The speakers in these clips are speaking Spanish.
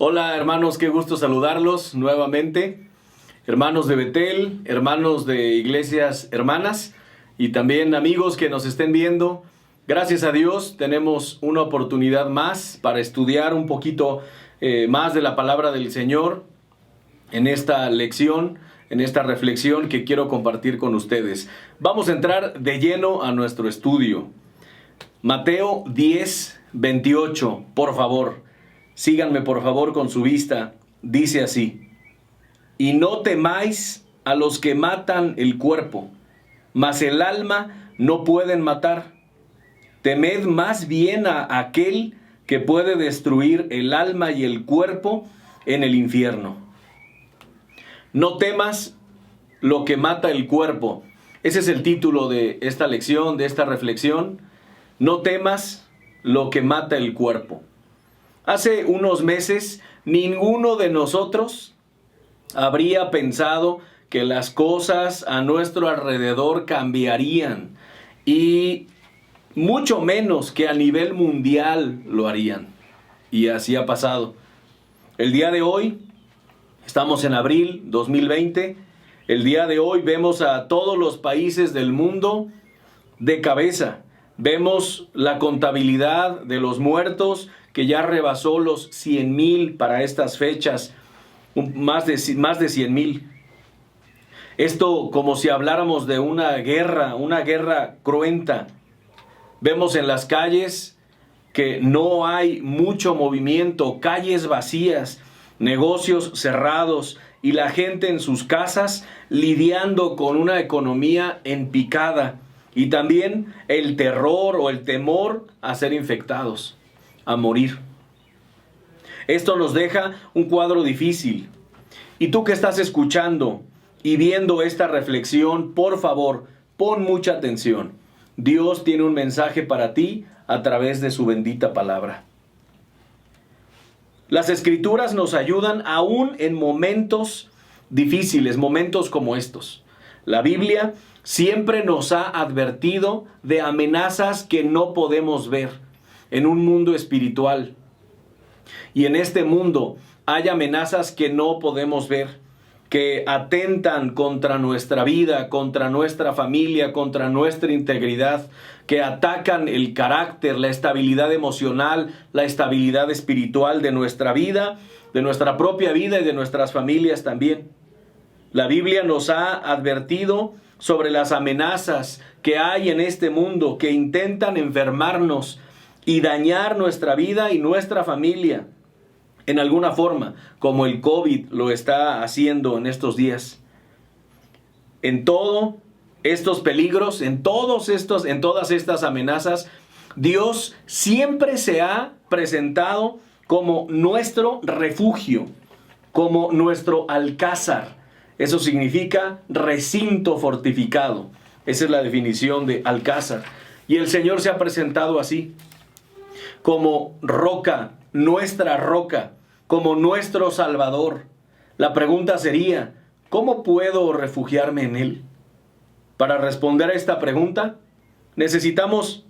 Hola hermanos, qué gusto saludarlos nuevamente. Hermanos de Betel, hermanos de iglesias hermanas y también amigos que nos estén viendo. Gracias a Dios tenemos una oportunidad más para estudiar un poquito más de la palabra del Señor en esta lección, en esta reflexión que quiero compartir con ustedes. Vamos a entrar de lleno a nuestro estudio. Mateo 10:28, por favor. Síganme por favor con su vista. Dice así: y no temáis a los que matan el cuerpo, mas el alma no pueden matar. Temed más bien a aquel que puede destruir el alma y el cuerpo en el infierno. No temas lo que mata el cuerpo. Ese es el título de esta lección, de esta reflexión. No temas lo que mata el cuerpo. Hace unos meses, ninguno de nosotros habría pensado que las cosas a nuestro alrededor cambiarían y mucho menos que a nivel mundial lo harían. Y así ha pasado. El día de hoy, estamos en abril 2020, el día de hoy vemos a todos los países del mundo de cabeza. Vemos la contabilidad de los muertos que ya rebasó los 100,000 para estas fechas, más de 100,000. Esto como si habláramos de una guerra cruenta. Vemos en las calles que no hay mucho movimiento, calles vacías, negocios cerrados y la gente en sus casas lidiando con una economía en picada. Y también el terror o el temor a ser infectados, a morir. Esto nos deja un cuadro difícil. Y tú que estás escuchando y viendo esta reflexión, por favor, pon mucha atención. Dios tiene un mensaje para ti a través de su bendita palabra. Las Escrituras nos ayudan aún en momentos difíciles, momentos como estos. La Biblia siempre nos ha advertido de amenazas que no podemos ver en un mundo espiritual. Y en este mundo hay amenazas que no podemos ver, que atentan contra nuestra vida, contra nuestra familia, contra nuestra integridad, que atacan el carácter, la estabilidad emocional, la estabilidad espiritual de nuestra vida, de nuestra propia vida y de nuestras familias también. La Biblia nos ha advertido sobre las amenazas que hay en este mundo que intentan enfermarnos y dañar nuestra vida y nuestra familia en alguna forma, como el COVID lo está haciendo en estos días. En todos estos peligros, en todas estas amenazas, Dios siempre se ha presentado como nuestro refugio, como nuestro alcázar. Eso significa recinto fortificado. Esa es la definición de alcázar. Y el Señor se ha presentado así, como roca, nuestra roca, como nuestro Salvador. La pregunta sería, ¿cómo puedo refugiarme en Él? Para responder a esta pregunta, necesitamos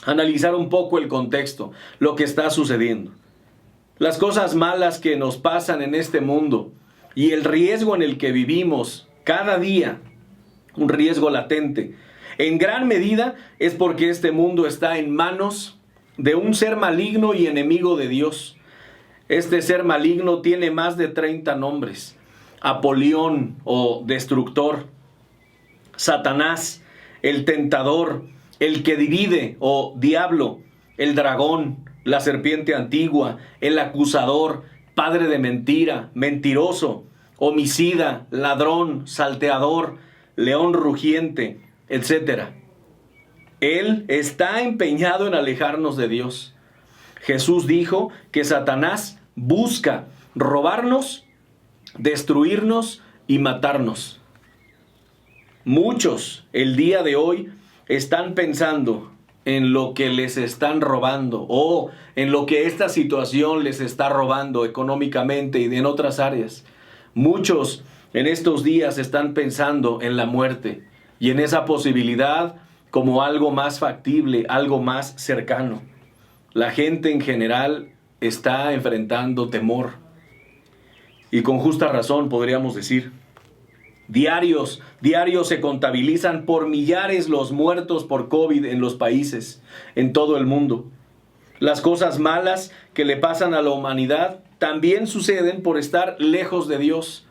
analizar un poco el contexto, lo que está sucediendo. Las cosas malas que nos pasan en este mundo y el riesgo en el que vivimos cada día, un riesgo latente, en gran medida es porque este mundo está en manos de un ser maligno y enemigo de Dios. Este ser maligno tiene más de 30 nombres. Apolión o destructor, Satanás, el tentador, el que divide o diablo, el dragón, la serpiente antigua, el acusador, padre de mentira, mentiroso, homicida, ladrón, salteador, león rugiente, etc. Él está empeñado en alejarnos de Dios. Jesús dijo que Satanás busca robarnos, destruirnos y matarnos. Muchos el día de hoy están pensando en lo que les están robando o en lo que esta situación les está robando económicamente y en otras áreas. Muchos en estos días están pensando en la muerte y en esa posibilidad como algo más factible, algo más cercano. La gente en general está enfrentando temor, Y con justa razón podríamos decir. Diarios se contabilizan por millares los muertos por COVID en los países, en todo el mundo. Las cosas malas que le pasan a la humanidad también suceden por estar lejos de Dios,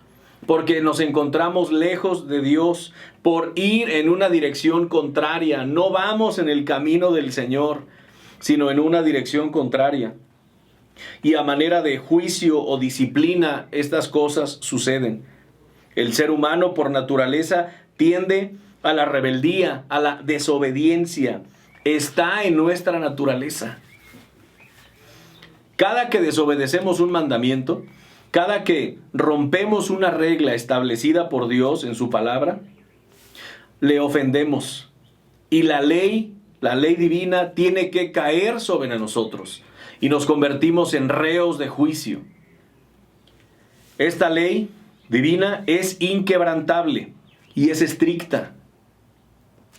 porque nos encontramos lejos de Dios, por ir en una dirección contraria. No vamos en el camino del Señor, sino en una dirección contraria. Y a manera de juicio o disciplina, estas cosas suceden. El ser humano por naturaleza tiende a la rebeldía, a la desobediencia. Está en nuestra naturaleza. Cada que desobedecemos un mandamiento, cada que rompemos una regla establecida por Dios en su palabra, le ofendemos. Y la ley divina tiene que caer sobre nosotros. Y nos convertimos en reos de juicio. Esta ley divina es inquebrantable y es estricta.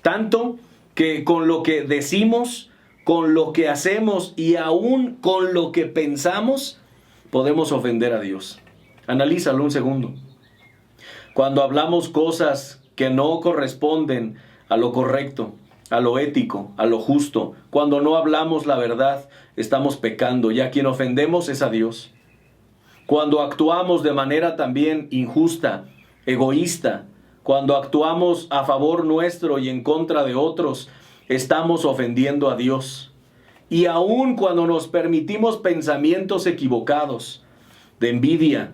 Tanto que con lo que decimos, con lo que hacemos y aún con lo que pensamos, podemos ofender a Dios. Analízalo un segundo. Cuando hablamos cosas que no corresponden a lo correcto, a lo ético, a lo justo, cuando no hablamos la verdad, estamos pecando, y a quien ofendemos es a Dios. Cuando actuamos de manera también injusta, egoísta, cuando actuamos a favor nuestro y en contra de otros, estamos ofendiendo a Dios. Y aun cuando nos permitimos pensamientos equivocados, de envidia,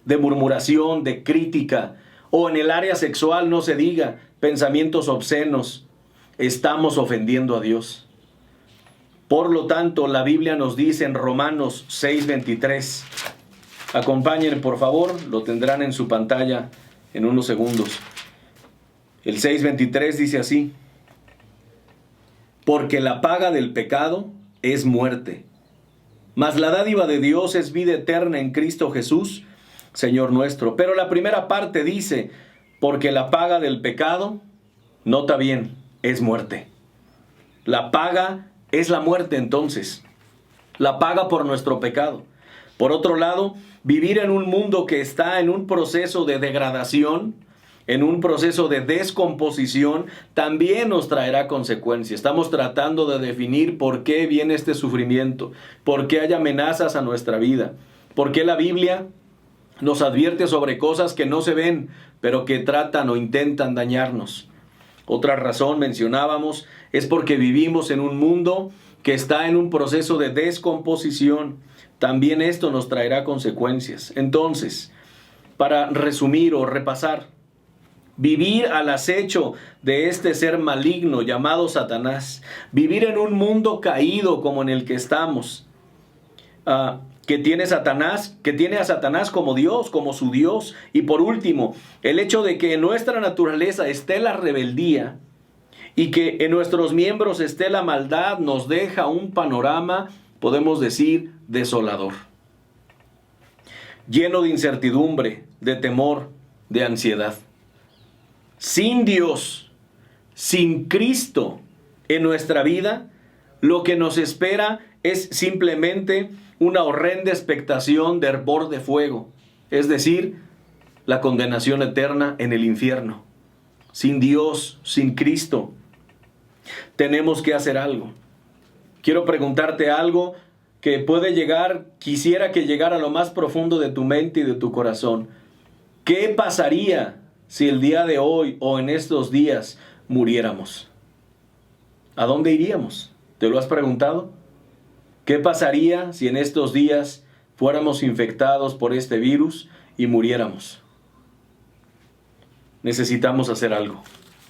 de murmuración, de crítica, o en el área sexual no se diga, pensamientos obscenos, estamos ofendiendo a Dios. Por lo tanto, la Biblia nos dice en Romanos 6:23, acompáñenme por favor, lo tendrán en su pantalla en unos segundos. El 6:23 dice así: porque la paga del pecado es muerte, mas la dádiva de Dios es vida eterna en Cristo Jesús, Señor nuestro. Pero la primera parte dice, porque la paga del pecado, nota bien, es muerte. La paga es la muerte entonces. La paga por nuestro pecado. Por otro lado, vivir en un mundo que está en un proceso de degradación, en un proceso de descomposición, también nos traerá consecuencias. Estamos tratando de definir por qué viene este sufrimiento, por qué hay amenazas a nuestra vida, por qué la Biblia nos advierte sobre cosas que no se ven, pero que tratan o intentan dañarnos. Otra razón, mencionábamos, es porque vivimos en un mundo que está en un proceso de descomposición. También esto nos traerá consecuencias. Entonces, para resumir o repasar, vivir al acecho de este ser maligno llamado Satanás, vivir en un mundo caído como en el que estamos, que tiene a Satanás como Dios, como su Dios. Y por último, el hecho de que en nuestra naturaleza esté la rebeldía y que en nuestros miembros esté la maldad, nos deja un panorama, podemos decir, desolador, lleno de incertidumbre, de temor, de ansiedad. Sin Dios, sin Cristo en nuestra vida, lo que nos espera es simplemente una horrenda expectación de hervor de fuego, es decir, la condenación eterna en el infierno. Sin Dios, sin Cristo, tenemos que hacer algo. Quiero preguntarte algo que puede llegar, quisiera que llegara a lo más profundo de tu mente y de tu corazón. ¿Qué pasaría si el día de hoy o en estos días muriéramos? ¿A dónde iríamos? ¿Te lo has preguntado? ¿Qué pasaría si en estos días fuéramos infectados por este virus y muriéramos? Necesitamos hacer algo.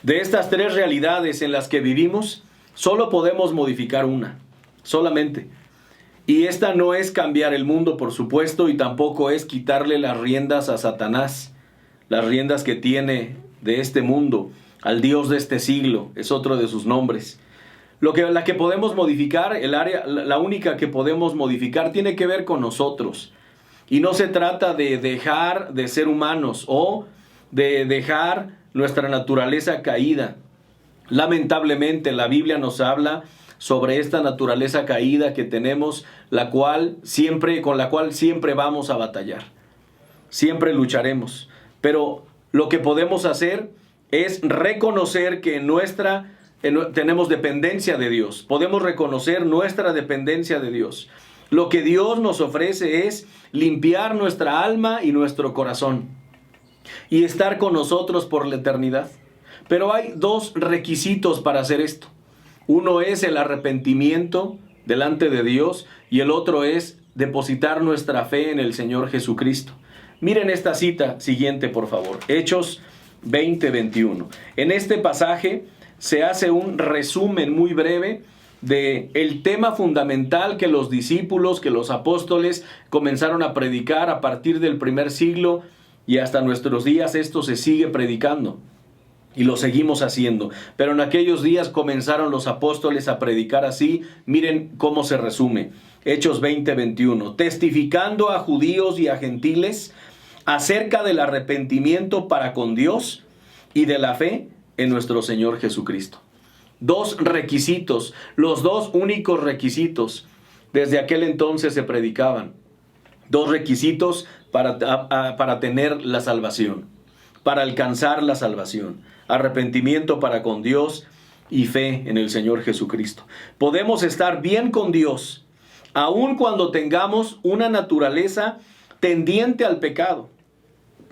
De estas tres realidades en las que vivimos, solo podemos modificar una, solamente. Y esta no es cambiar el mundo, por supuesto, y tampoco es quitarle las riendas a Satanás, las riendas que tiene de este mundo, al Dios de este siglo, es otro de sus nombres. La que podemos modificar, la única que podemos modificar tiene que ver con nosotros. Y no se trata de dejar de ser humanos o de dejar nuestra naturaleza caída. Lamentablemente la Biblia nos habla sobre esta naturaleza caída que tenemos, con la cual siempre vamos a batallar. siempre lucharemos. Pero lo que podemos hacer es reconocer que tenemos dependencia de Dios. Podemos reconocer nuestra dependencia de Dios. Lo que Dios nos ofrece es limpiar nuestra alma y nuestro corazón y estar con nosotros por la eternidad. Pero hay dos requisitos para hacer esto. Uno es el arrepentimiento delante de Dios y el otro es depositar nuestra fe en el Señor Jesucristo. Miren esta cita siguiente, por favor. Hechos 20:21. En este pasaje se hace un resumen muy breve de el tema fundamental que los discípulos, que los apóstoles comenzaron a predicar a partir del primer siglo y hasta nuestros días. Esto se sigue predicando y lo seguimos haciendo. Pero en aquellos días comenzaron los apóstoles a predicar así. Miren cómo se resume. Hechos 20:21. Testificando a judíos y a gentiles acerca del arrepentimiento para con Dios y de la fe en nuestro Señor Jesucristo. Dos requisitos, los dos únicos requisitos desde aquel entonces se predicaban. Dos requisitos para tener la salvación, para alcanzar la salvación. Arrepentimiento para con Dios y fe en el Señor Jesucristo. Podemos estar bien con Dios, aun cuando tengamos una naturaleza tendiente al pecado.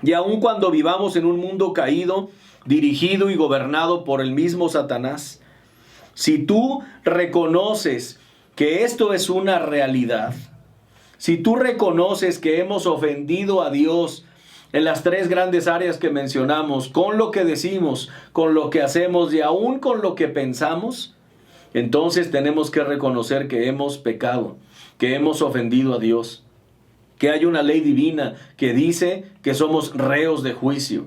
Y aun cuando vivamos en un mundo caído, dirigido y gobernado por el mismo Satanás. Si tú reconoces que esto es una realidad, si tú reconoces que hemos ofendido a Dios en las tres grandes áreas que mencionamos, con lo que decimos, con lo que hacemos y aún con lo que pensamos, entonces tenemos que reconocer que hemos pecado, que hemos ofendido a Dios, que hay una ley divina que dice que somos reos de juicio,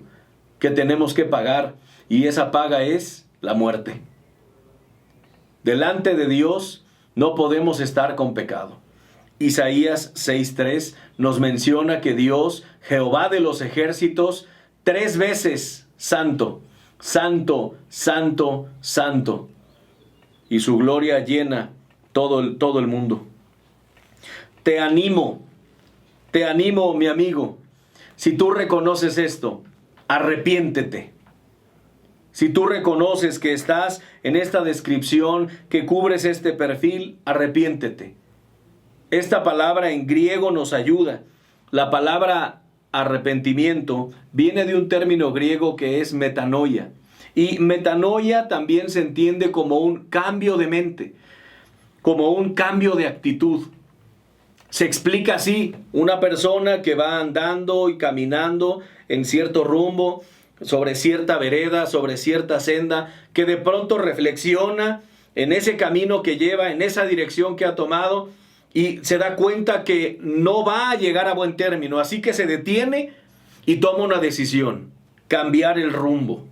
que tenemos que pagar, y esa paga es la muerte. Delante de Dios no podemos estar con pecado. Isaías 6:3 nos menciona que Dios, Jehová de los ejércitos, 3 veces santo, santo, santo, santo, y su gloria llena todo el mundo. Te animo, mi amigo, si tú reconoces esto, arrepiéntete. Si tú reconoces que estás en esta descripción, que cubres este perfil, arrepiéntete. Esta palabra en griego nos ayuda. La palabra arrepentimiento viene de un término griego que es metanoia. Y metanoia también se entiende como un cambio de mente, como un cambio de actitud. Se explica así: una persona que va andando y caminando en cierto rumbo, sobre cierta vereda, sobre cierta senda, que de pronto reflexiona en ese camino que lleva, en esa dirección que ha tomado, y se da cuenta que no va a llegar a buen término, así que se detiene y toma una decisión: cambiar el rumbo.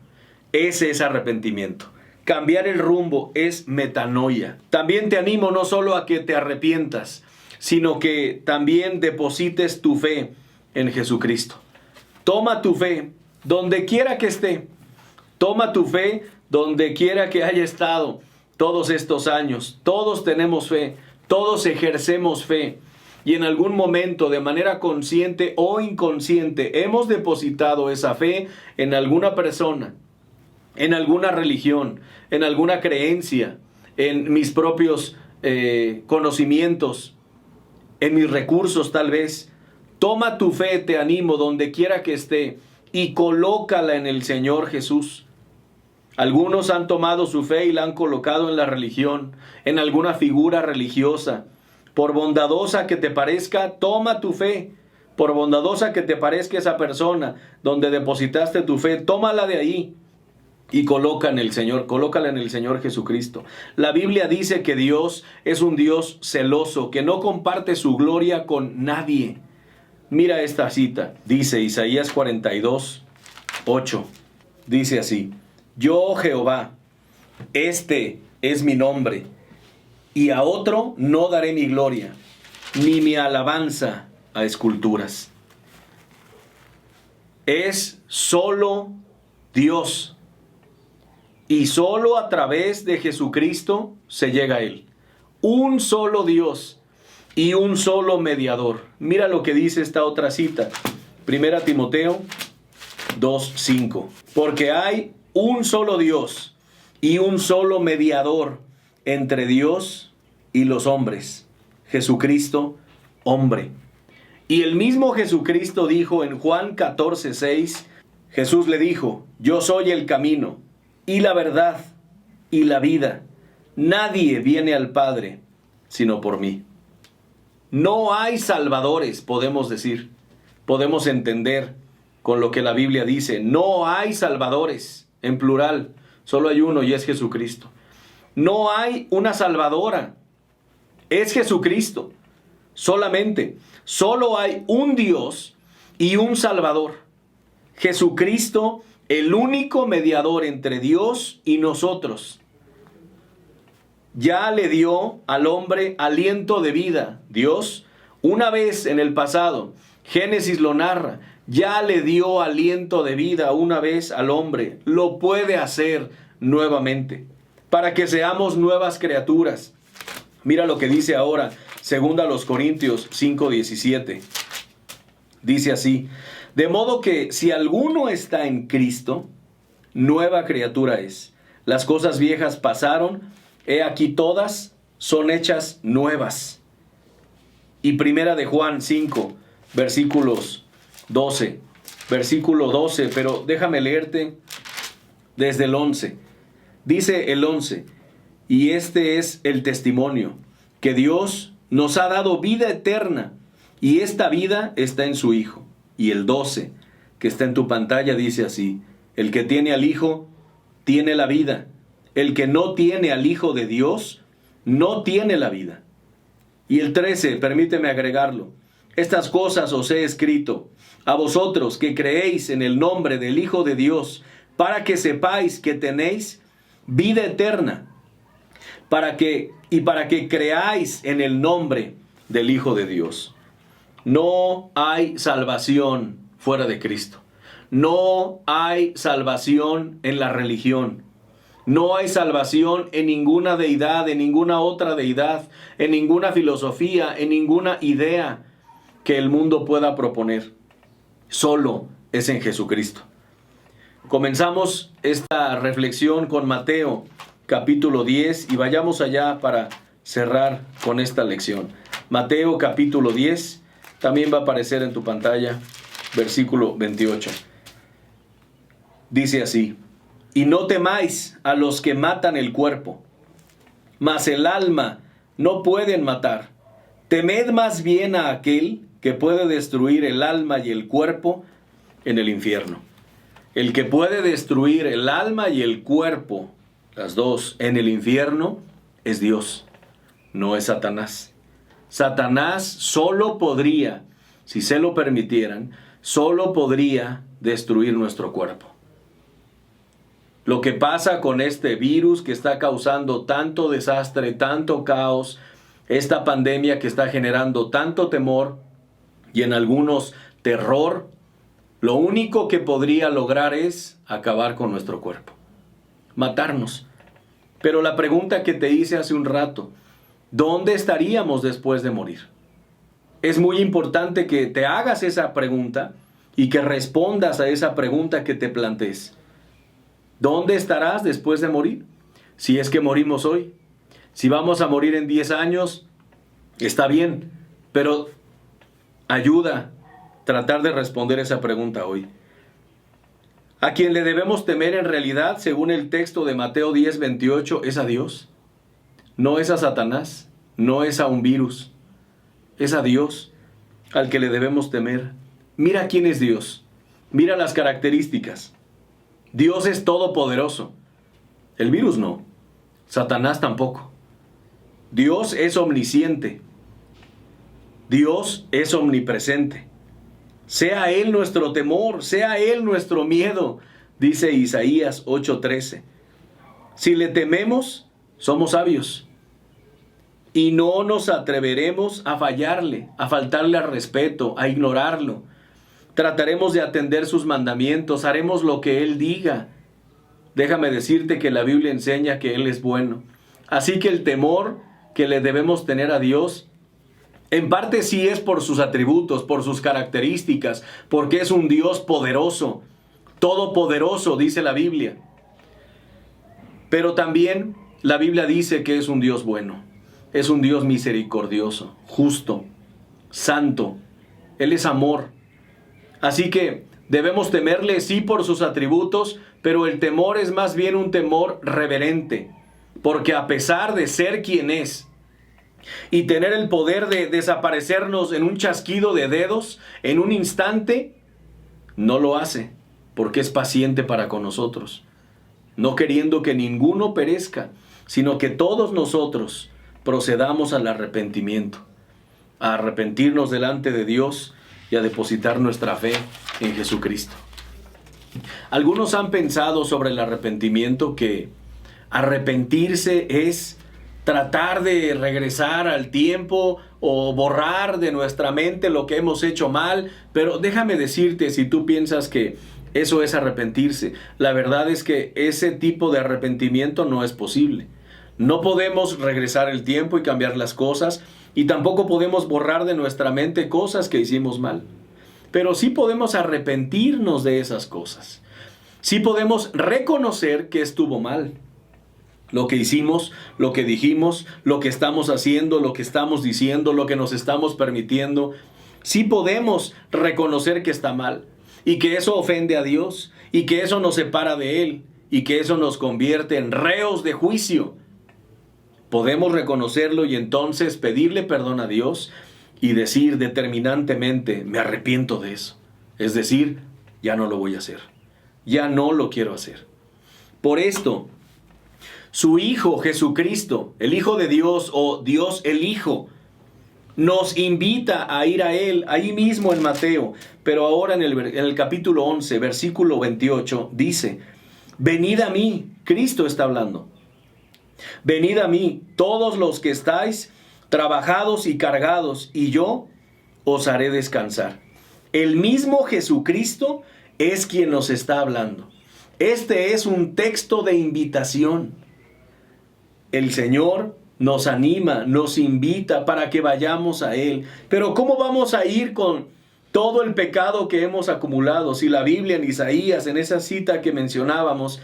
Ese es arrepentimiento. Cambiar el rumbo es metanoia. También te animo no solo a que te arrepientas, sino que también deposites tu fe en Jesucristo. Toma tu fe donde quiera que esté. Toma tu fe donde quiera que haya estado todos estos años. Todos tenemos fe, todos ejercemos fe. Y en algún momento, de manera consciente o inconsciente, hemos depositado esa fe en alguna persona, en alguna religión, en alguna creencia, en mis propios conocimientos, en mis recursos tal vez. Toma tu fe, te animo, donde quiera que esté, y colócala en el Señor Jesús. Algunos han tomado su fe y la han colocado en la religión, en alguna figura religiosa. Por bondadosa que te parezca, toma tu fe. Por bondadosa que te parezca esa persona donde depositaste tu fe, tómala de ahí y colócala en el Señor Jesucristo. La Biblia dice que Dios es un Dios celoso, que no comparte su gloria con nadie. Mira esta cita, dice Isaías 42:8, dice así: yo, Jehová, este es mi nombre, y a otro no daré mi gloria, ni mi alabanza a esculturas. Es solo Dios, y solo a través de Jesucristo se llega a Él. Un solo Dios y un solo mediador. Mira lo que dice esta otra cita. Primera Timoteo 2:5. Porque hay un solo Dios y un solo mediador entre Dios y los hombres, Jesucristo, hombre. Y el mismo Jesucristo dijo en Juan 14:6, Jesús le dijo: yo soy el camino y la verdad y la vida. Nadie viene al Padre sino por mí. No hay salvadores, podemos decir. Podemos entender con lo que la Biblia dice. No hay salvadores, en plural. Solo hay uno y es Jesucristo. No hay una salvadora. Es Jesucristo. Solamente. Solo hay un Dios y un Salvador. Jesucristo, el único mediador entre Dios y nosotros. Ya le dio al hombre aliento de vida. Dios, una vez en el pasado, Génesis lo narra, ya le dio aliento de vida una vez al hombre. Lo puede hacer nuevamente, para que seamos nuevas criaturas. Mira lo que dice ahora, 2 Corintios 5:17. Dice así: de modo que si alguno está en Cristo, nueva criatura es. Las cosas viejas pasaron, he aquí todas son hechas nuevas. Y primera de Juan 5, versículo 12, pero déjame leerte desde el 11. Dice el 11: y este es el testimonio, que Dios nos ha dado vida eterna, y esta vida está en su Hijo. Y el 12, que está en tu pantalla, dice así: el que tiene al Hijo, tiene la vida. El que no tiene al Hijo de Dios, no tiene la vida. Y el 13, permíteme agregarlo: estas cosas os he escrito a vosotros que creéis en el nombre del Hijo de Dios, para que sepáis que tenéis vida eterna, para que creáis en el nombre del Hijo de Dios. No hay salvación fuera de Cristo. No hay salvación en la religión. No hay salvación en ninguna deidad, en ninguna otra deidad, en ninguna filosofía, en ninguna idea que el mundo pueda proponer. Solo es en Jesucristo. Comenzamos esta reflexión con Mateo capítulo 10 y vayamos allá para cerrar con esta lección. Mateo capítulo 10, también va a aparecer en tu pantalla, versículo 28. Dice así: y no temáis a los que matan el cuerpo, mas el alma no pueden matar. Temed más bien a aquel que puede destruir el alma y el cuerpo en el infierno. El que puede destruir el alma y el cuerpo, las dos, en el infierno, es Dios, no es Satanás. Satanás solo podría, si se lo permitieran, solo podría destruir nuestro cuerpo. Lo que pasa con este virus que está causando tanto desastre, tanto caos, esta pandemia que está generando tanto temor y en algunos terror, lo único que podría lograr es acabar con nuestro cuerpo, matarnos. Pero la pregunta que te hice hace un rato: ¿dónde estaríamos después de morir? Es muy importante que te hagas esa pregunta y que respondas a esa pregunta que te plantees. ¿Dónde estarás después de morir? Si es que morimos hoy. Si vamos a morir en 10 años, está bien, pero ayuda a tratar de responder esa pregunta hoy. A quien le debemos temer en realidad, según el texto de Mateo 10:28, es a Dios. No es a Satanás, no es a un virus, es a Dios al que le debemos temer. Mira quién es Dios, mira las características. Dios es todopoderoso. El virus no, Satanás tampoco. Dios es omnisciente. Dios es omnipresente. Sea Él nuestro temor, sea Él nuestro miedo, dice Isaías 8:13. Si le tememos, somos sabios. Y no nos atreveremos a fallarle, a faltarle al respeto, a ignorarlo. Trataremos de atender sus mandamientos, haremos lo que Él diga. Déjame decirte que la Biblia enseña que Él es bueno. Así que el temor que le debemos tener a Dios En parte sí es por sus atributos, por sus características, porque es un Dios poderoso, todopoderoso, dice la Biblia. Pero también la Biblia dice que es un Dios bueno, es un Dios misericordioso, justo, santo. Él es amor. Así que debemos temerle, sí, por sus atributos, pero el temor es más bien un temor reverente, porque a pesar de ser quien es y tener el poder de desaparecernos en un chasquido de dedos, en un instante, no lo hace, porque es paciente para con nosotros, no queriendo que ninguno perezca, sino que todos nosotros procedamos al arrepentimiento, a arrepentirnos delante de Dios y a depositar nuestra fe en Jesucristo. Algunos han pensado sobre el arrepentimiento que arrepentirse es tratar de regresar al tiempo o borrar de nuestra mente lo que hemos hecho mal, pero déjame decirte, si tú piensas que eso es arrepentirse, la verdad es que ese tipo de arrepentimiento no es posible. No podemos regresar el tiempo y cambiar las cosas, y tampoco podemos borrar de nuestra mente cosas que hicimos mal. Pero sí podemos arrepentirnos de esas cosas. Sí podemos reconocer que estuvo mal. Lo que hicimos, lo que dijimos, lo que estamos haciendo, lo que estamos diciendo, lo que nos estamos permitiendo. Sí podemos reconocer que está mal y que eso ofende a Dios y que eso nos separa de Él y que eso nos convierte en reos de juicio. Podemos reconocerlo y entonces pedirle perdón a Dios y decir determinantemente, me arrepiento de eso. Es decir, ya no lo voy a hacer. Ya no lo quiero hacer. Por esto, su Hijo Jesucristo, el Hijo de Dios o Dios el Hijo, nos invita a ir a Él, ahí mismo en Mateo. Pero ahora en el capítulo 11, versículo 28, dice, venid a mí, Cristo está hablando. Venid a mí, todos los que estáis trabajados y cargados, y yo os haré descansar. El mismo Jesucristo es quien nos está hablando. Este es un texto de invitación. El Señor nos anima, nos invita para que vayamos a Él. Pero ¿cómo vamos a ir con todo el pecado que hemos acumulado? Si la Biblia en Isaías, en esa cita que mencionábamos,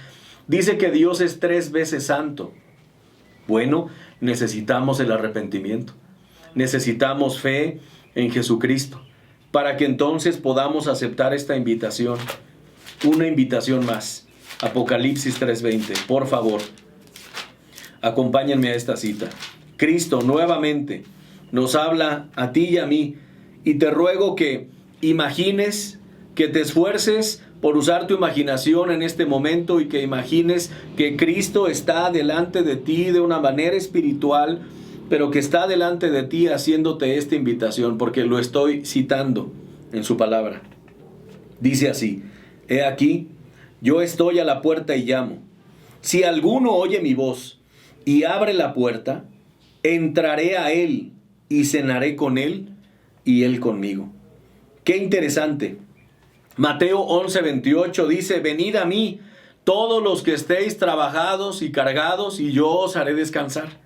dice que Dios es 3 veces santo. Bueno, necesitamos el arrepentimiento. Necesitamos fe en Jesucristo para que entonces podamos aceptar esta invitación. Una invitación más. Apocalipsis 3:20. Por favor, acompáñenme a esta cita. Cristo nuevamente nos habla a ti y a mí y te ruego que imagines, que te esfuerces por usar tu imaginación en este momento y que imagines que Cristo está delante de ti de una manera espiritual, pero que está delante de ti haciéndote esta invitación, porque lo estoy citando en su palabra. Dice así, he aquí, yo estoy a la puerta y llamo. Si alguno oye mi voz y abre la puerta, entraré a él y cenaré con él y él conmigo. Qué interesante. Mateo 11:28 dice, venid a mí, todos los que estéis trabajados y cargados, y yo os haré descansar.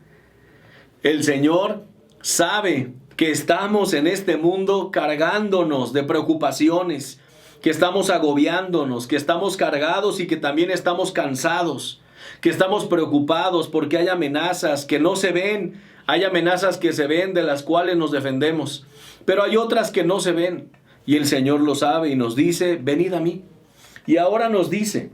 El Señor sabe que estamos en este mundo cargándonos de preocupaciones, que estamos agobiándonos, que estamos cargados y que también estamos cansados, que estamos preocupados porque hay amenazas que no se ven, hay amenazas que se ven de las cuales nos defendemos, pero hay otras que no se ven. Y el Señor lo sabe y nos dice, venid a mí. Y ahora nos dice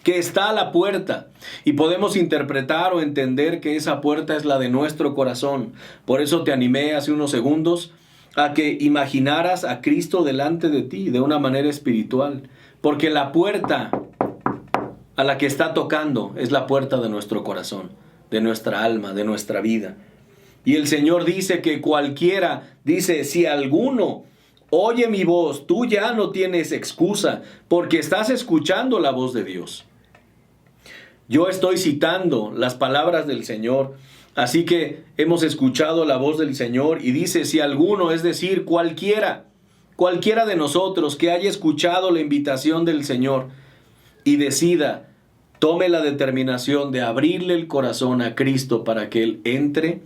que está a la puerta. Y podemos interpretar o entender que esa puerta es la de nuestro corazón. Por eso te animé hace unos segundos a que imaginaras a Cristo delante de ti de una manera espiritual. Porque la puerta a la que está tocando es la puerta de nuestro corazón, de nuestra alma, de nuestra vida. Y el Señor dice que cualquiera, dice, si alguno oye mi voz, tú ya no tienes excusa porque estás escuchando la voz de Dios. Yo estoy citando las palabras del Señor, así que hemos escuchado la voz del Señor y dice, si alguno, es decir, cualquiera de nosotros que haya escuchado la invitación del Señor y decida, tome la determinación de abrirle el corazón a Cristo para que Él entre,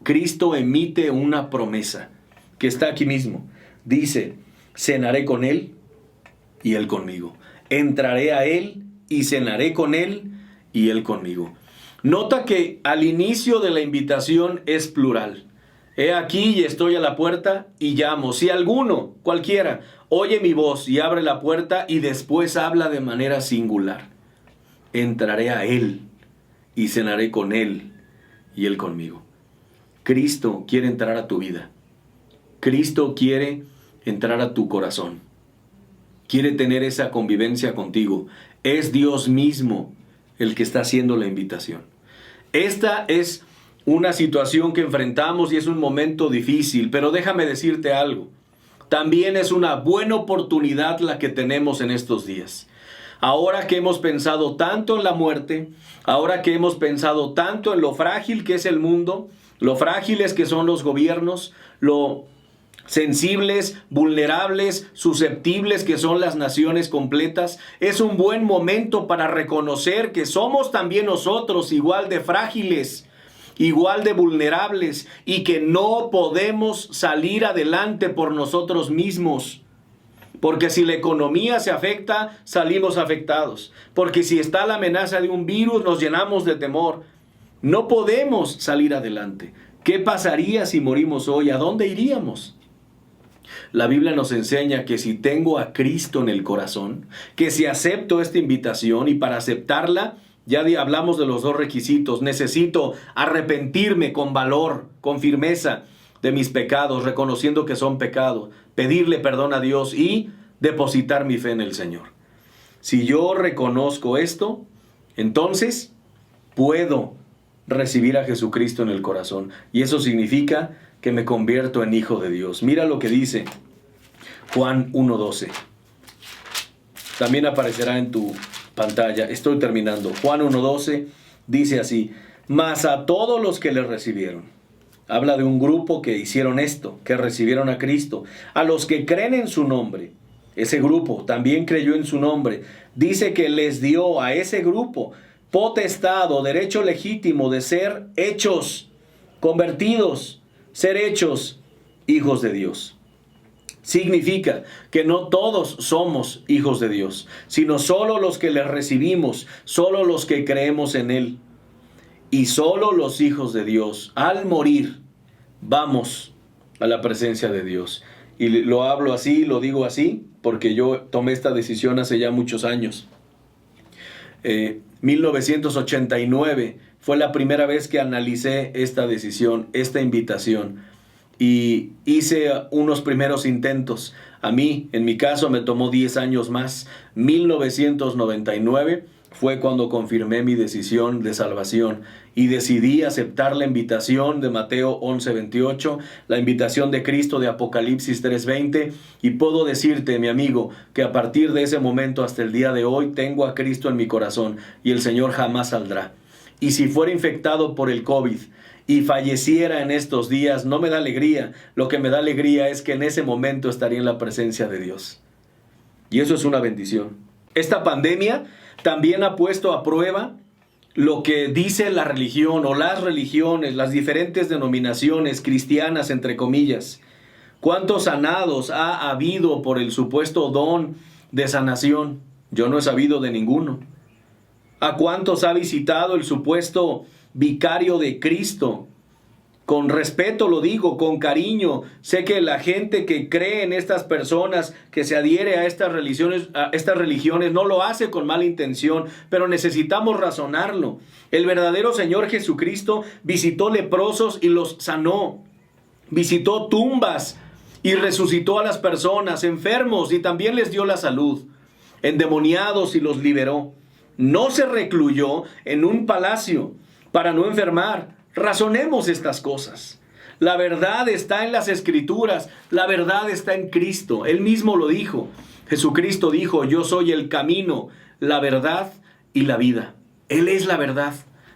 Cristo emite una promesa que está aquí mismo. Dice, cenaré con Él y Él conmigo. Entraré a Él y cenaré con Él y Él conmigo. Nota que al inicio de la invitación es plural. He aquí y estoy a la puerta y llamo. Si alguno, cualquiera, oye mi voz y abre la puerta, y después habla de manera singular. Entraré a Él y cenaré con Él y Él conmigo. Cristo quiere entrar a tu vida. Cristo quiere entrar a tu corazón. Quiere tener esa convivencia contigo. Es Dios mismo el que está haciendo la invitación. Esta es una situación que enfrentamos y es un momento difícil, pero déjame decirte algo. También es una buena oportunidad la que tenemos en estos días. Ahora que hemos pensado tanto en la muerte, ahora que hemos pensado tanto en lo frágil que es el mundo, lo frágiles que son los gobiernos, lo sensibles, vulnerables, susceptibles que son las naciones completas, es un buen momento para reconocer que somos también nosotros igual de frágiles, igual de vulnerables, y que no podemos salir adelante por nosotros mismos. Porque si la economía se afecta, salimos afectados. Porque si está la amenaza de un virus, nos llenamos de temor. No podemos salir adelante. ¿Qué pasaría si morimos hoy? ¿A dónde iríamos? La Biblia nos enseña que si tengo a Cristo en el corazón, que si acepto esta invitación, y para aceptarla, ya hablamos de los dos requisitos. Necesito arrepentirme con valor, con firmeza de mis pecados, reconociendo que son pecados, pedirle perdón a Dios y depositar mi fe en el Señor. Si yo reconozco esto, entonces puedo recibir a Jesucristo en el corazón. Y eso significa que me convierto en hijo de Dios. Mira lo que dice Juan 1:12. También aparecerá en tu pantalla. Estoy terminando. Juan 1:12 dice así: mas a todos los que le recibieron. Habla de un grupo que hicieron esto, que recibieron a Cristo. A los que creen en su nombre. Ese grupo también creyó en su nombre. Dice que les dio a ese grupo potestad o derecho legítimo de ser hechos, convertidos, ser hechos hijos de Dios. Significa que no todos somos hijos de Dios, sino solo los que le recibimos, solo los que creemos en Él. Y solo los hijos de Dios, al morir, vamos a la presencia de Dios. Y lo hablo así, lo digo así, porque yo tomé esta decisión hace ya muchos años. 1989 fue la primera vez que analicé esta decisión, esta invitación. Y hice unos primeros intentos. A mí, en mi caso, me tomó 10 años más. 1999 fue cuando confirmé mi decisión de salvación y decidí aceptar la invitación de Mateo 11:28, la invitación de Cristo de Apocalipsis 3:20, y puedo decirte, mi amigo, que a partir de ese momento hasta el día de hoy tengo a Cristo en mi corazón y el Señor jamás saldrá. Y si fuera infectado por el COVID y falleciera en estos días, no me da alegría. Lo que me da alegría es que en ese momento estaría en la presencia de Dios. Y eso es una bendición. Esta pandemia también ha puesto a prueba lo que dice la religión o las religiones, las diferentes denominaciones cristianas, entre comillas. ¿Cuántos sanados ha habido por el supuesto don de sanación? Yo no he sabido de ninguno. ¿A cuántos ha visitado el supuesto vicario de Cristo? Con respeto lo digo, con cariño. Sé que la gente que cree en estas personas, que se adhiere a estas religiones, no lo hace con mala intención, pero necesitamos razonarlo. El verdadero Señor Jesucristo visitó leprosos y los sanó. Visitó tumbas y resucitó a las personas, enfermos, y también les dio la salud. Endemoniados y los liberó. No se recluyó en un palacio para no enfermar. Razonemos estas cosas. La verdad está en las Escrituras. La verdad está en Cristo. Él mismo lo dijo. Jesucristo dijo: yo soy el camino, la verdad y la vida. Él es la verdad.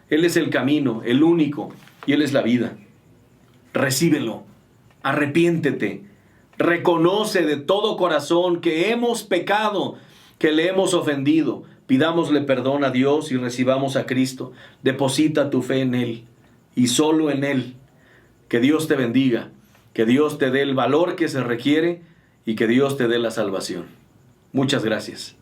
Él es el camino, el único. Y Él es la vida. Recíbelo. Arrepiéntete. Reconoce de todo corazón que hemos pecado, que le hemos ofendido. Pidámosle perdón a Dios y recibamos a Cristo. Deposita tu fe en Él. Y solo en Él Que Dios te bendiga, que Dios te dé el valor que se requiere y que Dios te dé la salvación. Muchas gracias.